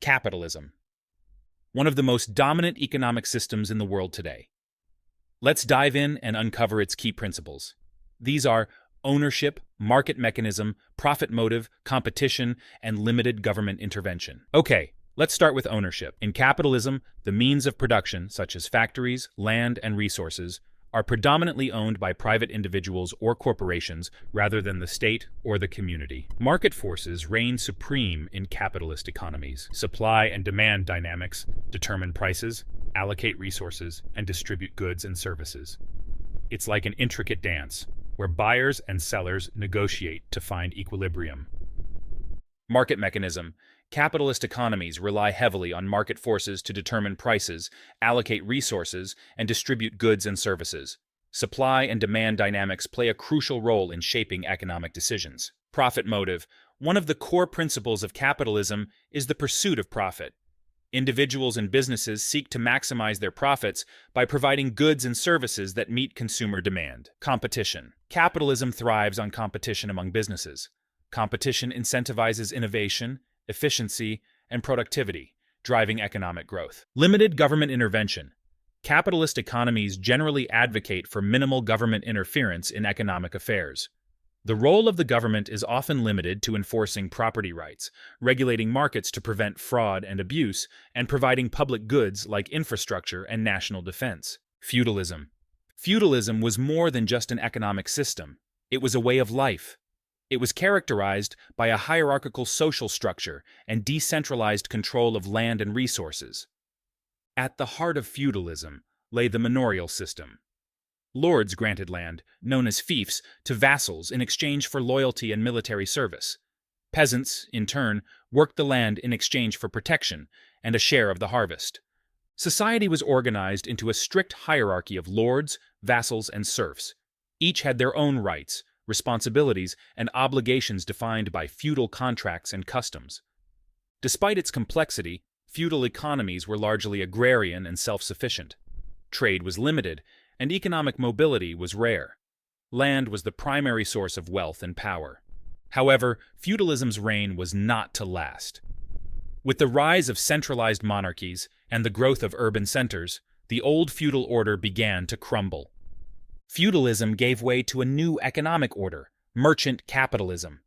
Capitalism, one of the most dominant economic systems in the world today. Let's dive in and uncover its key principles. These are ownership, market mechanism, profit motive, competition, and limited government intervention. Okay, let's start with ownership. In capitalism, the means of production, such as factories, land, and resources, are predominantly owned by private individuals or corporations rather than the state or the community. Market forces reign supreme in capitalist economies. Supply and demand dynamics determine prices, allocate resources, and distribute goods and services. It's like an intricate dance, where buyers and sellers negotiate to find equilibrium. Market mechanism. Capitalist economies rely heavily on market forces to determine prices, allocate resources, and distribute goods and services. Supply and demand dynamics play a crucial role in shaping economic decisions. Profit motive. One of the core principles of capitalism is the pursuit of profit. Individuals and businesses seek to maximize their profits by providing goods and services that meet consumer demand. Competition. Capitalism thrives on competition among businesses. Competition incentivizes innovation, efficiency, and productivity, driving economic growth. Limited government intervention. Capitalist economies generally advocate for minimal government interference in economic affairs. The role of the government is often limited to enforcing property rights, regulating markets to prevent fraud and abuse, and providing public goods like infrastructure and national defense. Feudalism. Feudalism was more than just an economic system. It was a way of life. It was characterized by a hierarchical social structure and decentralized control of land and resources. At the heart of feudalism lay the manorial system. Lords granted land, known as fiefs, to vassals in exchange for loyalty and military service. Peasants, in turn, worked the land in exchange for protection and a share of the harvest. Society was organized into a strict hierarchy of lords, vassals, and serfs. Each had their own rights, responsibilities, and obligations defined by feudal contracts and customs. Despite its complexity, feudal economies were largely agrarian and self-sufficient. Trade was limited, and economic mobility was rare. Land was the primary source of wealth and power. However, feudalism's reign was not to last. With the rise of centralized monarchies and the growth of urban centers, the old feudal order began to crumble. Feudalism gave way to a new economic order, merchant capitalism.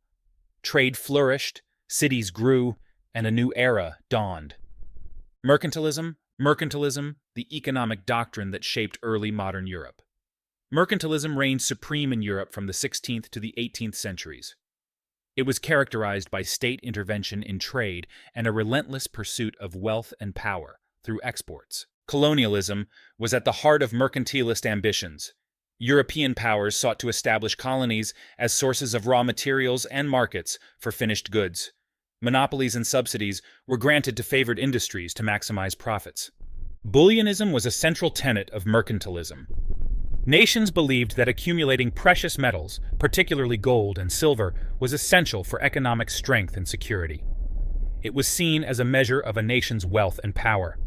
Trade flourished, cities grew, and a new era dawned. Mercantilism, the economic doctrine that shaped early modern Europe. Mercantilism reigned supreme in Europe from the 16th to the 18th centuries. It was characterized by state intervention in trade and a relentless pursuit of wealth and power through exports. Colonialism was at the heart of mercantilist ambitions. European powers sought to establish colonies as sources of raw materials and markets for finished goods. Monopolies and subsidies were granted to favored industries to maximize profits. Bullionism was a central tenet of mercantilism. Nations believed that accumulating precious metals, particularly gold and silver, was essential for economic strength and security. It was seen as a measure of a nation's wealth and power.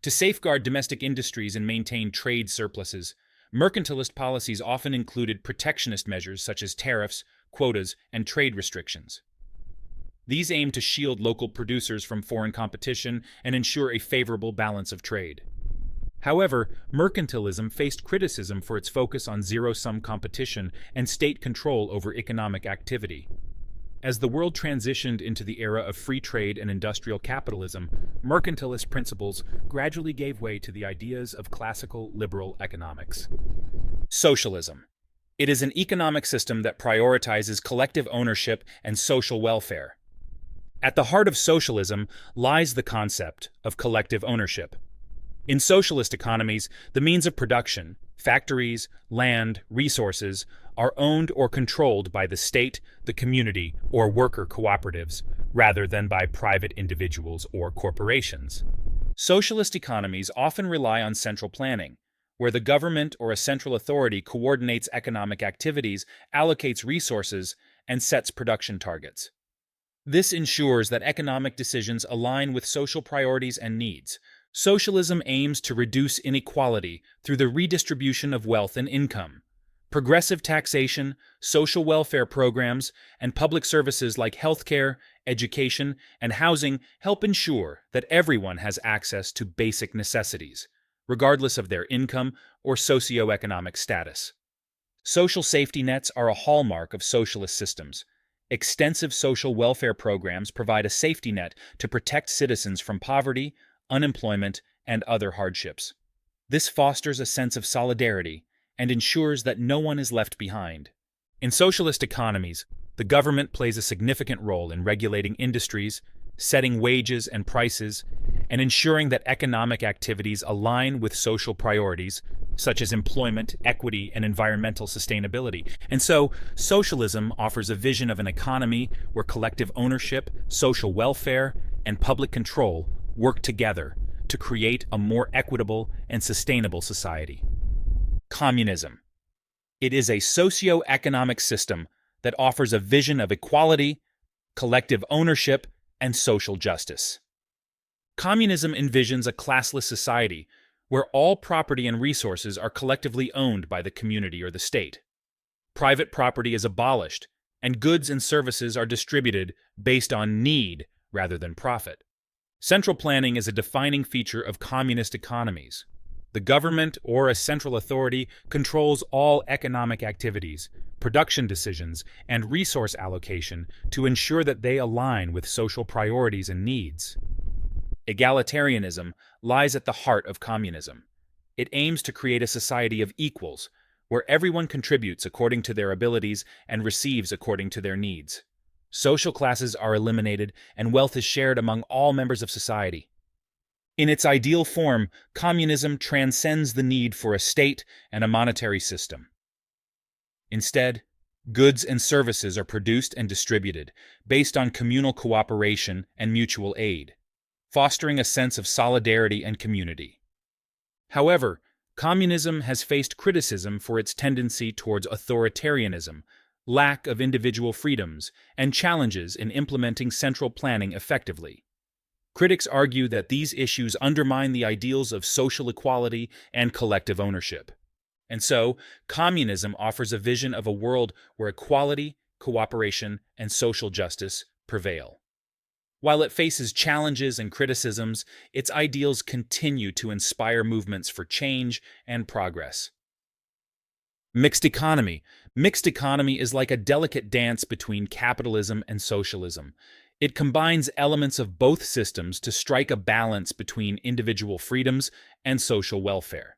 To safeguard domestic industries and maintain trade surpluses, mercantilist policies often included protectionist measures such as tariffs, quotas, and trade restrictions. These aimed to shield local producers from foreign competition and ensure a favorable balance of trade. However, mercantilism faced criticism for its focus on zero-sum competition and state control over economic activity. As the world transitioned into the era of free trade and industrial capitalism, mercantilist principles gradually gave way to the ideas of classical liberal economics. Socialism. It is an economic system that prioritizes collective ownership and social welfare. At the heart of socialism lies the concept of collective ownership. In socialist economies, the means of production, factories, land, resources, are owned or controlled by the state, the community, or worker cooperatives, rather than by private individuals or corporations. Socialist economies often rely on central planning, where the government or a central authority coordinates economic activities, allocates resources, and sets production targets. This ensures that economic decisions align with social priorities and needs. Socialism aims to reduce inequality through the redistribution of wealth and income. Progressive taxation, social welfare programs, and public services like healthcare, education, and housing help ensure that everyone has access to basic necessities, regardless of their income or socioeconomic status. Social safety nets are a hallmark of socialist systems. Extensive social welfare programs provide a safety net to protect citizens from poverty, unemployment, and other hardships. This fosters a sense of solidarity and ensures that no one is left behind. In socialist economies, the government plays a significant role in regulating industries, setting wages and prices, and ensuring that economic activities align with social priorities such as employment, equity, and environmental sustainability. And so, socialism offers a vision of an economy where collective ownership, social welfare, and public control work together to create a more equitable and sustainable society. Communism. It is a socio-economic system that offers a vision of equality, collective ownership, and social justice. Communism envisions a classless society where all property and resources are collectively owned by the community or the state. Private property is abolished, and goods and services are distributed based on need rather than profit. Central planning is a defining feature of communist economies. The government or a central authority controls all economic activities, production decisions, and resource allocation to ensure that they align with social priorities and needs. Egalitarianism lies at the heart of communism. It aims to create a society of equals, where everyone contributes according to their abilities and receives according to their needs. Social classes are eliminated and wealth is shared among all members of society. In its ideal form, communism transcends the need for a state and a monetary system. Instead, goods and services are produced and distributed based on communal cooperation and mutual aid, fostering a sense of solidarity and community. However, communism has faced criticism for its tendency towards authoritarianism, lack of individual freedoms, and challenges in implementing central planning effectively. Critics argue that these issues undermine the ideals of social equality and collective ownership. And so, communism offers a vision of a world where equality, cooperation, and social justice prevail. While it faces challenges and criticisms, its ideals continue to inspire movements for change and progress. Mixed economy. Mixed economy is like a delicate dance between capitalism and socialism. It combines elements of both systems to strike a balance between individual freedoms and social welfare.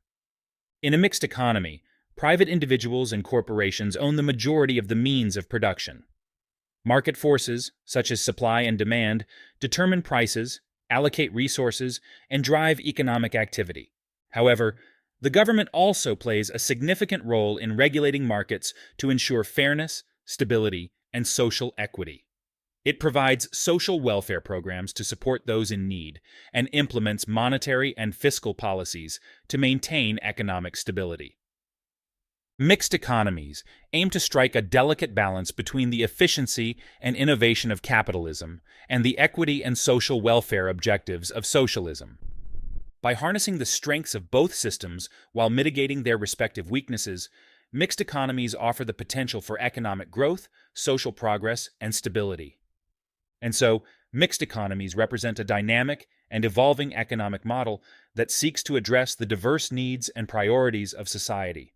In a mixed economy, private individuals and corporations own the majority of the means of production. Market forces, such as supply and demand, determine prices, allocate resources, and drive economic activity. However, the government also plays a significant role in regulating markets to ensure fairness, stability, and social equity. It provides social welfare programs to support those in need and implements monetary and fiscal policies to maintain economic stability. Mixed economies aim to strike a delicate balance between the efficiency and innovation of capitalism and the equity and social welfare objectives of socialism. By harnessing the strengths of both systems while mitigating their respective weaknesses, mixed economies offer the potential for economic growth, social progress, and stability. And so, mixed economies represent a dynamic and evolving economic model that seeks to address the diverse needs and priorities of society.